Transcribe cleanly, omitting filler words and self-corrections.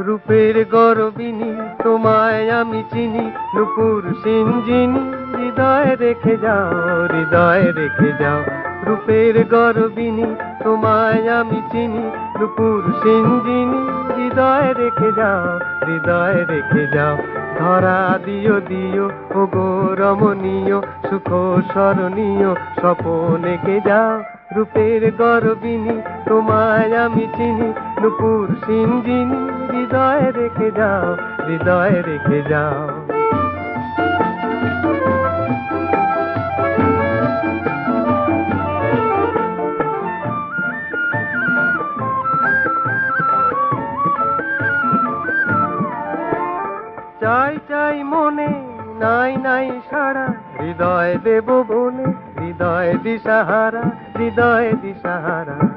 রূপের গরবিনী তোমায় আমি চিনি, নুপুর সিঞ্জিনী হৃদয়ে রেখে যাও, হৃদয়ে রেখে যাও। রূপের গরবিনী তোমায় আমি চিনি, নুপুর সিঞ্জিনী হৃদয়ে রেখে যাও, হৃদয়ে রেখে যাও। ধরা দিও দিও ও গো রমণীয়, সুখ স্মরণীয় স্বপন এঁকে যাও। রূপের গরবিনী তোমায় আমি চিনি, নুপুর সিঞ্জিনী হৃদয়ে রেখে যাও, হৃদয়ে রেখে যাও। চাই চাই মনে নাই নাই সারা, হৃদয় দেব বলে হৃদয় দিশাহারা, হৃদয় দিশাহারা।